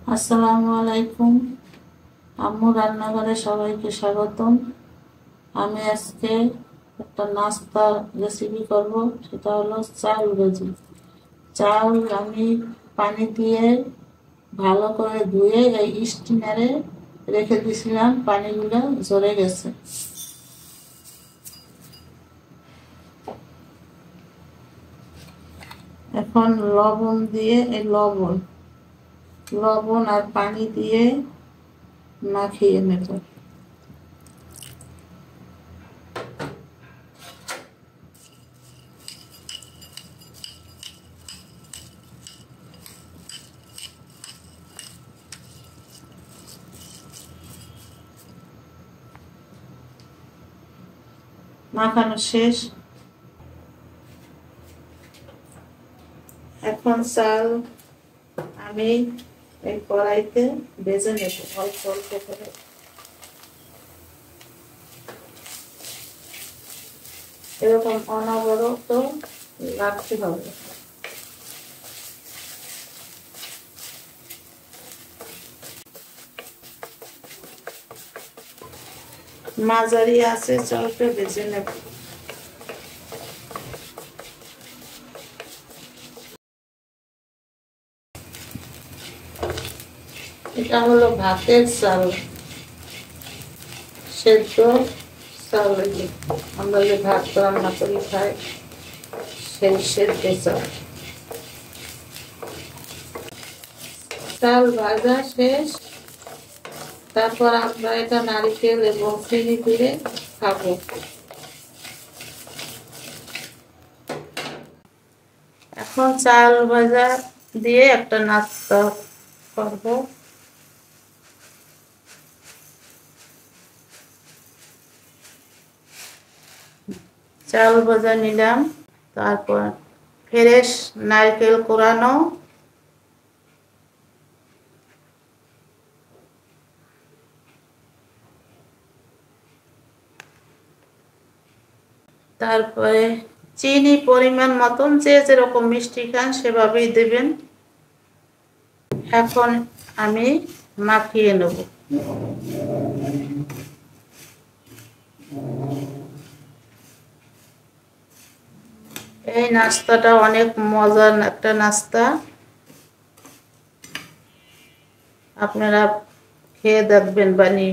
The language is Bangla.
আসসালামু আলাইকুম। আম্মু রান্নাঘরে সবাইকে স্বাগতম। আমি আজকে একটা নাস্তা রেসিপি করব, সেটা হলো চাল ভাজি। চাল আমি পানি দিয়ে ভালো করে ধুয়ে এই স্টিমারে রেখে দিয়েছিলাম, পানিগুলো ঝরে গেছে। এখন লবণ দিয়ে লবণ লবণ আর পানি দিয়ে মাখিয়ে নেব। মাখানো শেষ। এখন চাল আমি এই কড়াইতে ভেজে নেব অল্প অল্প করে। এরকম অনবরত রাখতে হবে। মাঝারি আছে চালটা ভেজে নেব। এটা হলো ভাতের চাল, সেদ্ধ চাল। আমরা যে ভাত রান্না করি খাই, সেই সেদ্ধ চাল। চাল ভাজা শেষ। তারপর আমরা এটা নারকেল এবং চিনি দিয়ে খাবো। এখন চাল ভাজা দিয়ে একটা নাস্তা করব। চাল ভাজা নিলাম, তারপর ফ্রেশ নারকেল কোরানো, তারপরে চিনি পরিমাণ মতন, যে যেরকম মিষ্টি খান সেভাবেই দেবেন। এখন আমি মাখিয়ে নেব। এই নাস্তাটা অনেক মজার একটা নাস্তা, আপনারা খেয়ে দেখবেন বানিয়ে।